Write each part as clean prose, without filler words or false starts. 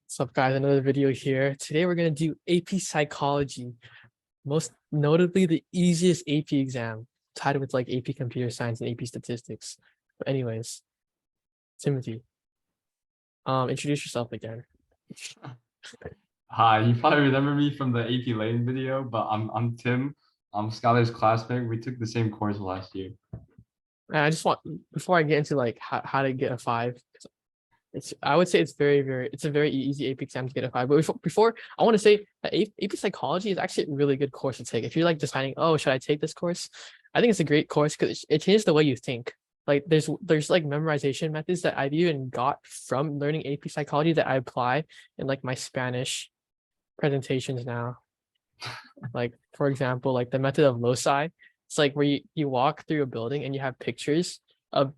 What's up, guys? Another video here. Today we're going to do AP Psychology, most notably the easiest AP exam, tied with like AP Computer Science and AP Statistics. But anyways, Timothy, introduce yourself again. Hi, you probably remember me from the AP Lane video, but I'm Tim. I'm Skylar's classmate. We took the same course last year. And I just want, before I get into like how to get a 5, I would say it's it's a very easy AP exam to get a 5. But before I want to say that AP Psychology is actually a really good course to take. If you're like deciding, oh, should I take this course? I think it's a great course because it changes the way you think. Like there's like memorization methods that I've even got from learning AP Psychology that I apply in like my Spanish presentations now. Like for example, like the method of loci. It's like where you walk through a building and you have pictures of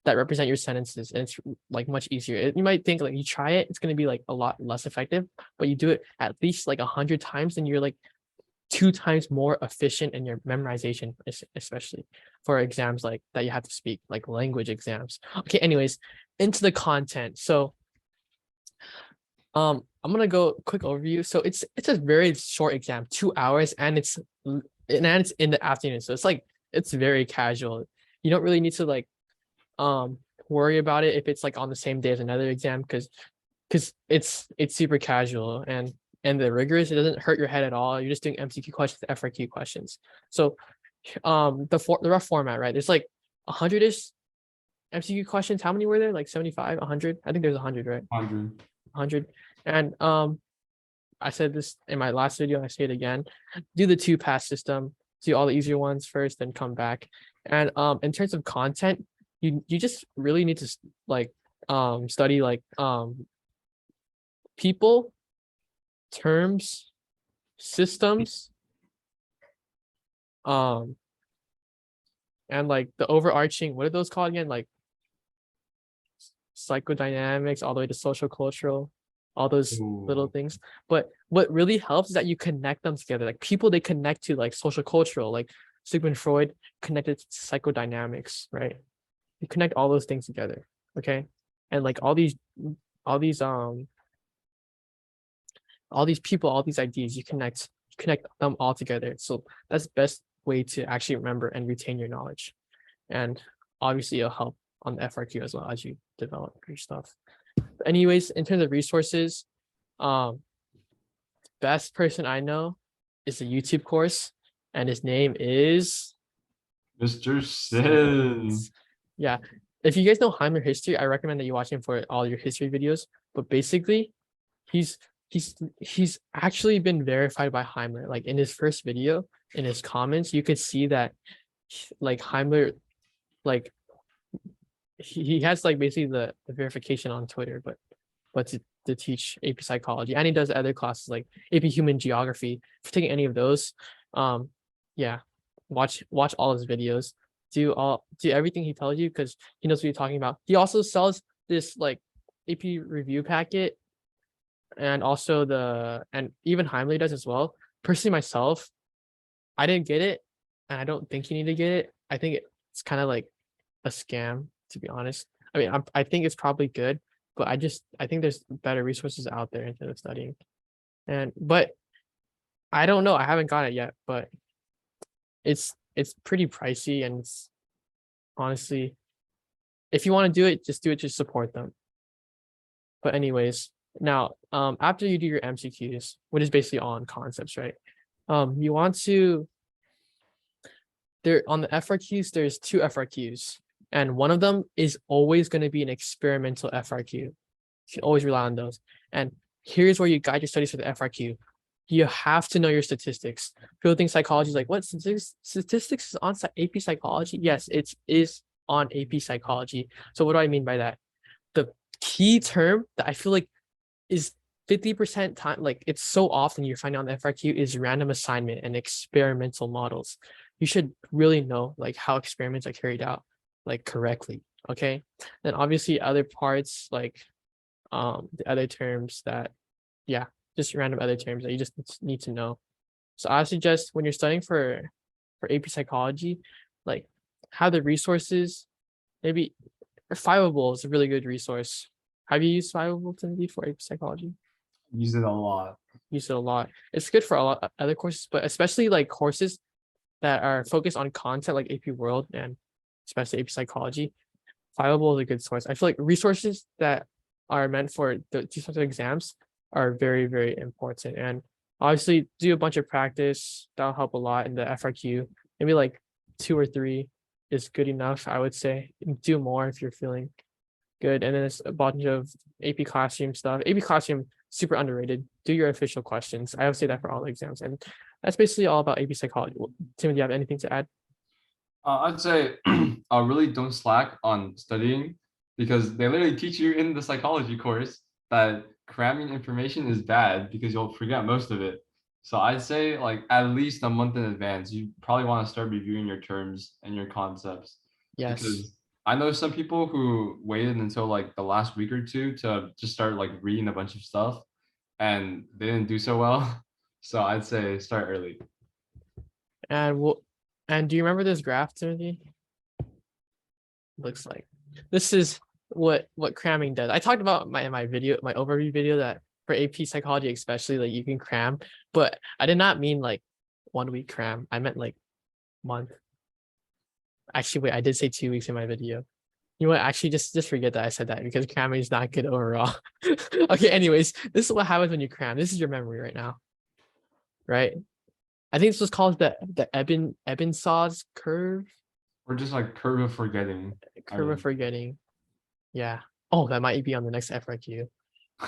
that represent your sentences, and it's like much easier. You might think like you try it, it's going to be like a lot less effective, but you do it at least like 100 times and you're like 2 times more efficient in your memorization, especially for exams like that you have to speak, like language exams. Okay, anyways, into the content. So I'm gonna go quick overview. So it's a very short exam, 2 hours, and it's in the afternoon. So it's very casual. You don't really need to like worry about it if it's like on the same day as another exam, because it's super casual and the rigorous. It doesn't hurt your head at all. You're just doing MCQ questions, FRQ questions. So the rough format, right? There's like 100-ish MCQ questions. How many were there? Like 75, 100? I think there's 100, right? 100. 100. And I said this in my last video, I say it again. Do the 2-pass system. Do all the easier ones first, then come back. And in terms of content, you just really need to like study like people, terms, systems, and like the overarching, what are those called again? Like psychodynamics, all the way to social cultural, all those little Ooh. things. But what really helps is that you connect them together. Like people, they connect to like social cultural, like Sigmund Freud connected to psychodynamics, right? You connect all those things together, okay? And like all these people, all these ideas, you connect them all together. So that's the best way to actually remember and retain your knowledge. And obviously it'll help on the FRQ as well as you develop your stuff. But anyways, in terms of resources, best person I know is a YouTube course, and his name is Mr. Sin. yeah. If you guys know Heimler history, I recommend that you watch him for all your history videos. But basically, he's he's actually been verified by Heimler. Like in his first video, in his comments, you could see that like Heimler, like he has like basically the verification on Twitter, but to teach AP Psychology, and he does other classes like AP Human Geography. If you're taking any of those, yeah, watch all his videos. Do everything he tells you because he knows what you're talking about. He also sells this like AP review packet, and also and even Heimlich does as well. Personally, myself, I didn't get it, and I don't think you need to get it. I think it's kind of like a scam, to be honest. I mean, I think it's probably good, but I think there's better resources out there instead of studying. But I don't know. I haven't got it yet, but it's pretty pricey, and it's honestly, if you want to do it, just do it to support them. But anyways, now after you do your MCQs, which is basically on concepts, right? You want to there on the FRQs, there's 2 FRQs, and one of them is always going to be an experimental FRQ. You can always rely on those. And here's where you guide your studies for the FRQ. You have to know your statistics. People think psychology is like, what statistics is on AP Psychology? Yes, it is on AP Psychology. So what do I mean by that? The key term that I feel like is 50% time, like it's so often you find on the FRQ, is random assignment and experimental models. You should really know like how experiments are carried out like correctly. Okay. Then obviously other parts like the other terms that, yeah, just random other terms that you just need to know. So I suggest when you're studying for AP Psychology, like have the resources. Maybe Fiveable is a really good resource. Have you used Fiveable, Timothy, for AP Psychology? use it a lot. Use it a lot. It's good for a lot of other courses, but especially like courses that are focused on content like AP World and especially AP Psychology. Fileable is a good source. I feel like resources that are meant for these sorts of exams are very, very important. And obviously do a bunch of practice. That'll help a lot in the FRQ. Maybe like 2 or 3 is good enough, I would say. Do more if you're feeling good. And then there's a bunch of AP Classroom stuff. AP Classroom, super underrated. Do your official questions. I would say that for all the exams. And that's basically all about AP Psychology. Tim, do you have anything to add? I'd say really don't slack on studying because they literally teach you in the psychology course that cramming information is bad because you'll forget most of it. So I'd say like at least a month in advance, you probably want to start reviewing your terms and your concepts. Yes. Because I know some people who waited until like the last week or two to just start like reading a bunch of stuff and they didn't do so well. So I'd say start early. And do you remember this graph, Timothy? Looks like this is what cramming does. I talked about in my video, my overview video, that for AP Psychology especially, like you can cram, but I did not mean like 1 week cram. I meant like month. Actually, wait, I did say 2 weeks in my video. You know what? Actually, just forget that I said that because cramming is not good overall. Okay, anyways, this is what happens when you cram. This is your memory right now, right? I think this was called the Ebbinghaus curve. Or just like curve of forgetting. Curve of forgetting. Yeah. Oh, that might be on the next FRQ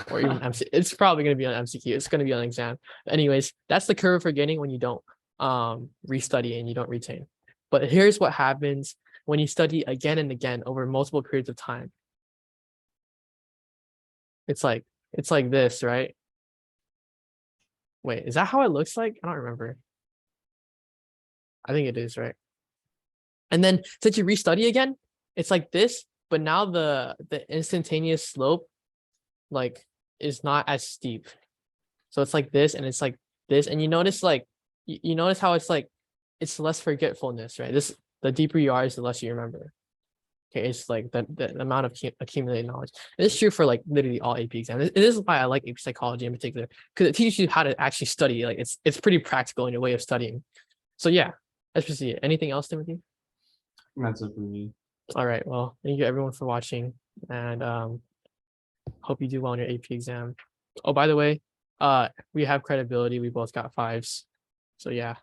or even MC. It's probably going to be on MCQ. It's going to be on exam. Anyways, that's the curve of forgetting when you don't restudy and you don't retain. But here's what happens when you study again and again over multiple periods of time. It's like this, right? Wait, is that how it looks like? I don't remember. I think it is, right? And then since you restudy again, it's like this, but now the instantaneous slope like is not as steep. So it's like this and it's like this. And you notice like you notice how it's like it's less forgetfulness, right? The deeper you are is the less you remember. Okay, it's like the amount of accumulated knowledge. And it's true for like literally all AP exams. It is why I like AP Psychology in particular, because it teaches you how to actually study. Like it's pretty practical in your way of studying. So yeah, that's just it. Anything else, Timothy? That's it for me. All right. Well, thank you everyone for watching, and hope you do well on your AP exam. Oh, by the way, we have credibility. We both got 5s. So yeah.